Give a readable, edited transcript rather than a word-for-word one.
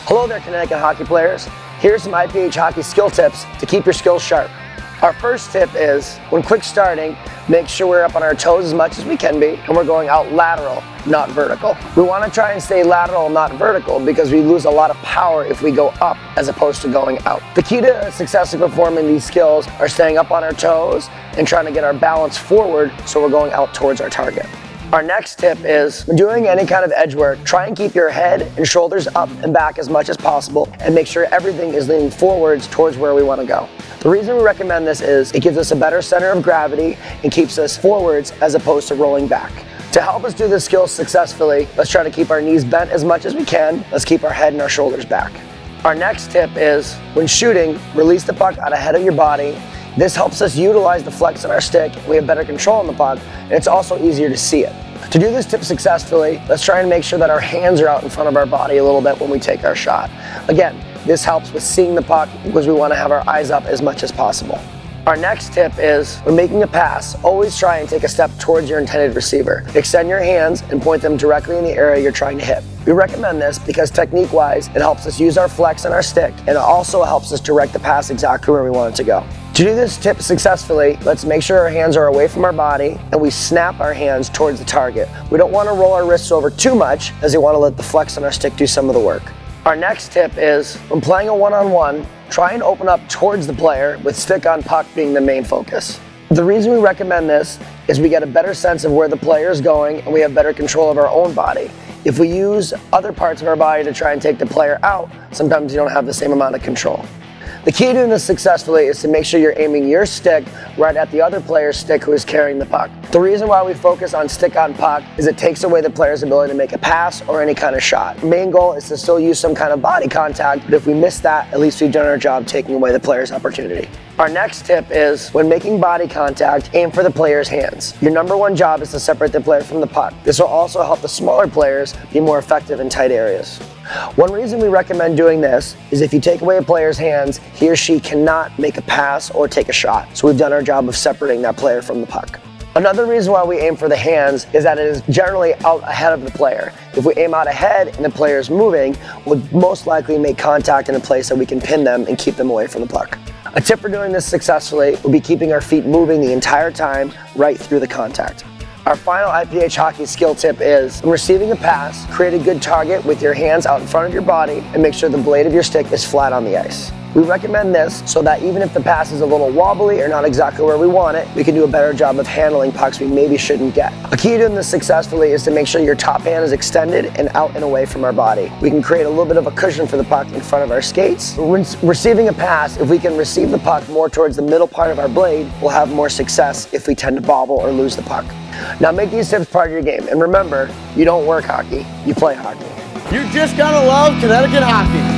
Hello there, Connecticut hockey players. Here's some IPH hockey skill tips to keep your skills sharp. Our first tip is, when quick starting, make sure we're up on our toes as much as we can be, and we're going out lateral, not vertical. We want to try and stay lateral, not vertical, because we lose a lot of power if we go up as opposed to going out. The key to successfully performing these skills are staying up on our toes and trying to get our balance forward so we're going out towards our target. Our next tip is, when doing any kind of edge work, try and keep your head and shoulders up and back as much as possible and make sure everything is leaning forwards towards where we want to go. The reason we recommend this is it gives us a better center of gravity and keeps us forwards as opposed to rolling back. To help us do this skill successfully, let's try to keep our knees bent as much as we can. Let's keep our head and our shoulders back. Our next tip is, when shooting, release the puck out ahead of your body. This helps us utilize the flex of our stick. We have better control on the puck, and it's also easier to see it. To do this tip successfully, let's try and make sure that our hands are out in front of our body a little bit when we take our shot. Again, this helps with seeing the puck because we want to have our eyes up as much as possible. Our next tip is, when making a pass, always try and take a step towards your intended receiver. Extend your hands and point them directly in the area you're trying to hit. We recommend this because technique-wise, it helps us use our flex and our stick, and it also helps us direct the pass exactly where we want it to go. To do this tip successfully, let's make sure our hands are away from our body and we snap our hands towards the target. We don't want to roll our wrists over too much, as we want to let the flex on our stick do some of the work. Our next tip is, when playing a one-on-one, try and open up towards the player with stick on puck being the main focus. The reason we recommend this is we get a better sense of where the player is going and we have better control of our own body. If we use other parts of our body to try and take the player out, sometimes you don't have the same amount of control. The key to doing this successfully is to make sure you're aiming your stick right at the other player's stick who is carrying the puck. The reason why we focus on stick on puck is it takes away the player's ability to make a pass or any kind of shot. The main goal is to still use some kind of body contact, but if we miss that, at least we've done our job taking away the player's opportunity. Our next tip is, when making body contact, aim for the player's hands. Your number one job is to separate the player from the puck. This will also help the smaller players be more effective in tight areas. One reason we recommend doing this is if you take away a player's hands, he or she cannot make a pass or take a shot. So we've done our job of separating that player from the puck. Another reason why we aim for the hands is that it is generally out ahead of the player. If we aim out ahead and the player is moving, we'll most likely make contact in a place that we can pin them and keep them away from the puck. A tip for doing this successfully will be keeping our feet moving the entire time right through the contact. Our final IPH hockey skill tip is, when receiving a pass, create a good target with your hands out in front of your body and make sure the blade of your stick is flat on the ice. We recommend this so that even if the pass is a little wobbly or not exactly where we want it, we can do a better job of handling pucks we maybe shouldn't get. A key to doing this successfully is to make sure your top hand is extended and out and away from our body. We can create a little bit of a cushion for the puck in front of our skates. When receiving a pass, if we can receive the puck more towards the middle part of our blade, we'll have more success if we tend to bobble or lose the puck. Now make these tips part of your game, and remember, you don't work hockey, you play hockey. You're just gonna love Connecticut hockey.